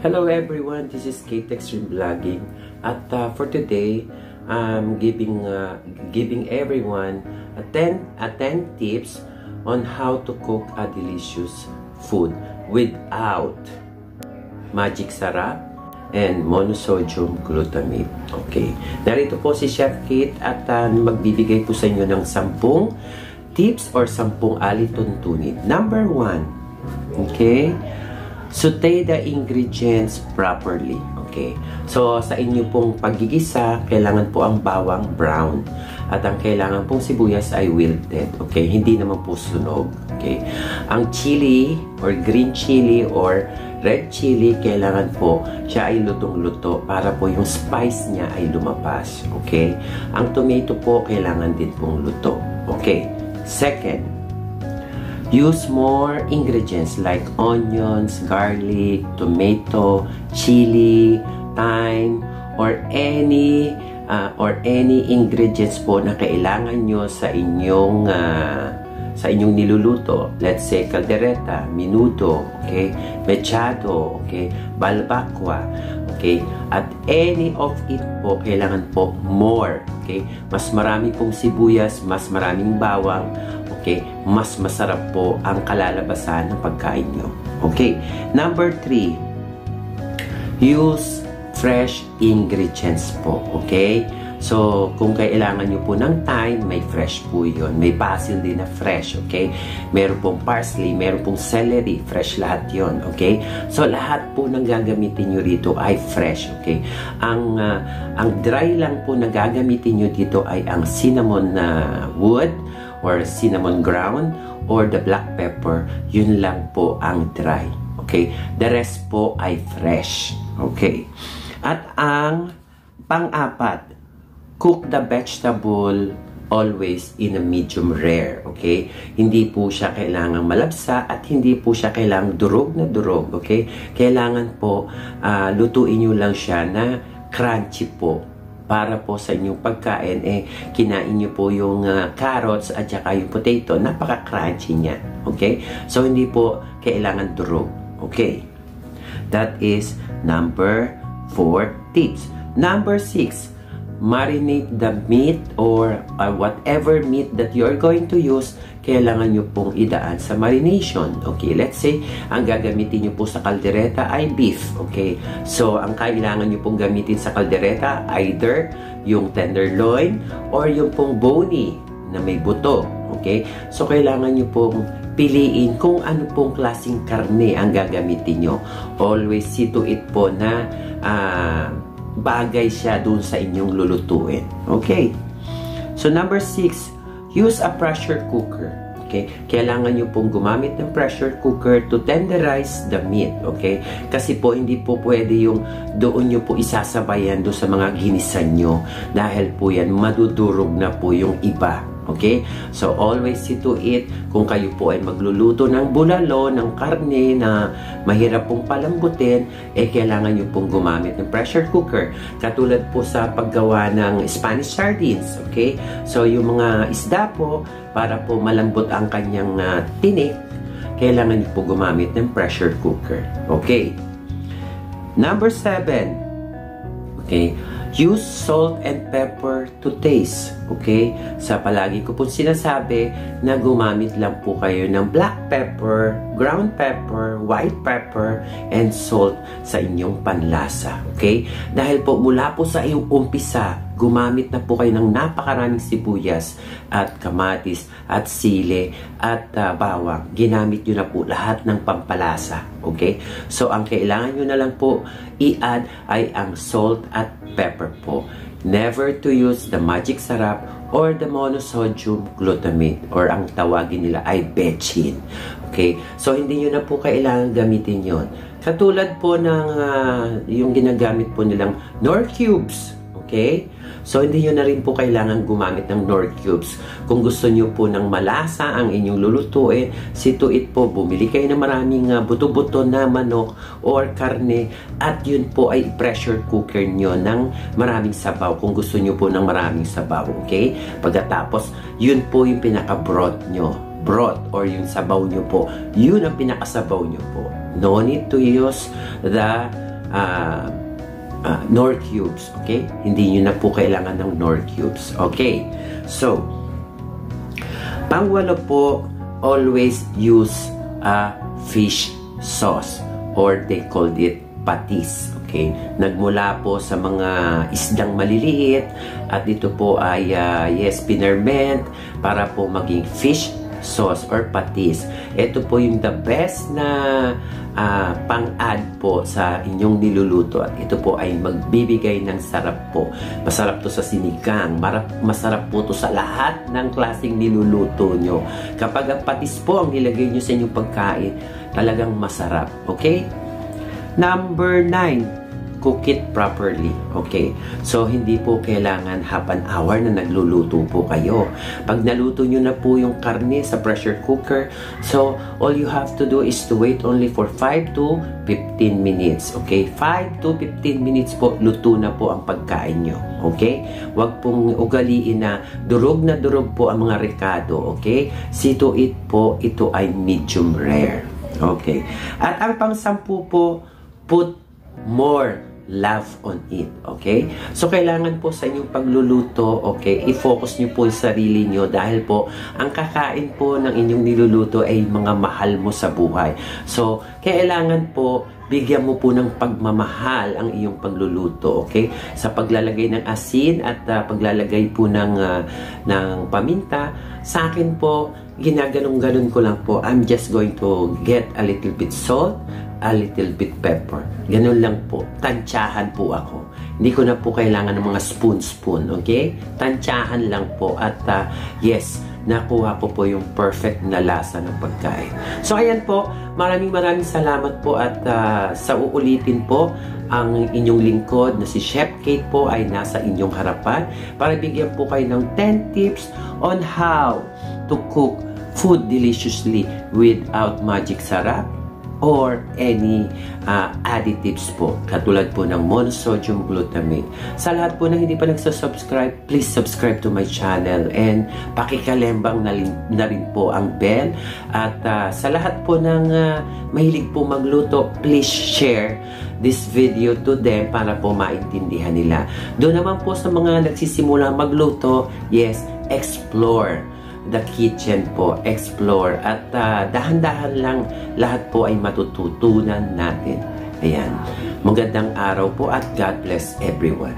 Hello everyone, this is Kate Extreme Vlogging. At for today, I'm giving everyone a 10 tips on how to cook a delicious food without magic sarap and monosodium glutamate. Okay, narito po si Chef Kate at magbibigay po sa inyo ng 10 tips or 10 alituntunin. Number 1, okay, saute the ingredients properly. Okay, so sa inyo pong paggigisa, kailangan po ang bawang brown at ang kailangan pong sibuyas ay wilted. Okay, hindi naman po sunog. Okay, ang chili or green chili or red chili, kailangan po siya ay lutong-luto para po yung spice niya ay lumabas. Okay, ang tomato po kailangan din pong luto. Okay, second, use more ingredients like onions, garlic, tomato, chili, thyme, or any ingredients po na kailangan nyo sa inyong niluluto. Let's say caldereta, menudo, okay, mechado, okay, balbacua, okay, at any of it po kailangan po more. Okay, mas marami pong sibuyas, mas maraming bawang. Okay, mas masarap po ang kalalabasan ng pagkain nyo. Okay, number 3, use fresh ingredients po. Okay, so kung kailangan nyo po ng thyme, may fresh po yun. May basil din na fresh. Okay, meron pong parsley, meron pong celery, fresh lahat yon. Okay, so lahat po ng gagamitin nyo rito ay fresh. Okay, ang dry lang po na gagamitin nyo dito ay ang cinnamon wood or cinnamon ground or the black pepper. Yun lang po ang dry. Okay, the rest po ay fresh. Okay, at ang pang-apat, cook the vegetable always in a medium rare. Okay, hindi po siya kailangang malabsa at hindi po siya kailangang durog na durog. Okay, kailangan po lutuin nyo lang siya na crunchy po para po sa inyong pagkain. Kinain nyo po yung carrots at saka yung potato, napaka-crunchy niya. Okay, so hindi po kailangan durog. Okay, that is number 4 tips. Number 6, marinate the meat or whatever meat that you are going to use. Kailangan nyo pong idaan sa marination. Okay, let's say ang gagamitin nyo po sa kaldereta ay beef. Okay, so ang kailangan nyo pong gamitin sa kaldereta either yung tenderloin or yung pong bony na may buto. Okay, so kailangan nyo pong piliin kung ano pong klaseng karne ang gagamitin nyo. Always see to it po na bagay siya dun sa inyong lulutuin. Okay, so number 6, use a pressure cooker. Okay, kailangan nyo pong gumamit ng pressure cooker to tenderize the meat. Okay, kasi po hindi po pwede yung doon nyo po isasabayan doon sa mga ginisan nyo dahil po yan madudurog na po yung iba. Okay, so always see to it kung kayo po ay magluluto ng bulalo, ng karne na mahirap pong palambutin, kailangan nyo pong gumamit ng pressure cooker. Katulad po sa paggawa ng Spanish sardines. Okay, so yung mga isda po, para po malambot ang kanyang tinik, kailangan nyo po gumamit ng pressure cooker. Okay, number 7, okay, use salt and pepper to taste. Okay? Sa palagi ko pong sinasabi na gumamit lang po kayo ng black pepper, ground pepper, white pepper, and salt sa inyong panlasa. Okay? Dahil po mula po sa iyong umpisa, gumamit na po kayo ng napakaraming sibuyas at kamatis at sili at bawang. Ginamit nyo na po lahat ng pampalasa. Okay? So, ang kailangan nyo na lang po i-add ay ang salt at pepper po. Never to use the magic sarap or the monosodium glutamate or ang tawagin nila ay bechin. Okay? So, hindi nyo na po kailangan gamitin yon. Katulad po ng yung ginagamit po nilang Knorr cubes. Okay? So, hindi nyo na rin po kailangan gumamit ng Knorr cubes. Kung gusto nyo po ng malasa ang inyong lulutuin, see to it po, bumili kayo ng maraming buto-buto na manok or karne at yun po ay pressure cooker nyo ng maraming sabaw kung gusto nyo po ng maraming sabaw. Okay? Pagkatapos, yun po yung pinaka-broth nyo. Broth or yung sabaw nyo po. Yun ang pinakasabaw nyo po. No need to use the Knorr cubes, okay? Hindi nyo na po kailangan ng Knorr cubes, okay? So, pangwalo po, always use a fish sauce, or they called it patis, okay? Nagmula po sa mga isdang maliliit, at ito po ay pinerment para po maging fish sauce or patis. Ito po yung the best na pang-add po sa inyong niluluto, at ito po ay magbibigay ng sarap po. Masarap to sa sinigang, masarap po to sa lahat ng klaseng niluluto nyo. Kapag ang patis po ang nilagay nyo sa inyong pagkain, talagang masarap, okay? Number 9, cook it properly. Okay? So, hindi po kailangan half an hour na nagluluto po kayo. Pag naluto nyo na po yung karne sa pressure cooker, so, all you have to do is to wait only for 5 to 15 minutes. Okay? 5 to 15 minutes po, luto na po ang pagkain nyo. Okay? Huwag pong ugaliin na durog po ang mga rekado. Okay? See to it po, ito ay medium rare. Okay? At ang pang-10 po, put more love on it, okay? So, kailangan po sa inyong pagluluto, okay, i-focus nyo po yung sarili nyo, dahil po, ang kakain po ng inyong niluluto ay mga mahal mo sa buhay. So, kailangan po, bigyan mo po ng pagmamahal ang iyong pagluluto, okay? Sa paglalagay ng asin at paglalagay po ng paminta, sa akin po, ginaganong-ganon ko lang po. I'm just going to get a little bit salt, a little bit pepper. Ganun lang po. Tansyahan po ako. Hindi ko na po kailangan ng mga spoon-spoon, okay? Tansyahan lang po. At yes, nakuha ko po yung perfect na lasa ng pagkain. So, ayan po. Maraming salamat po, at sa uulitin po, ang inyong lingkod na si Chef Kate po ay nasa inyong harapan para bigyan po kayo ng 10 tips on how to cook food deliciously without magic sarap or any additives po, katulad po ng monosodium glutamate. Sa lahat po na hindi pa nagsasubscribe, please subscribe to my channel, and pakikalembang na rin po ang bell. At sa lahat po ng mahilig po magluto, please share this video to them para po maintindihan nila. Doon naman po sa mga nagsisimula magluto, yes, explore the kitchen po, explore, at dahan-dahan lang, lahat po ay matututunan natin. Ayan. Magandang araw po, at God bless everyone.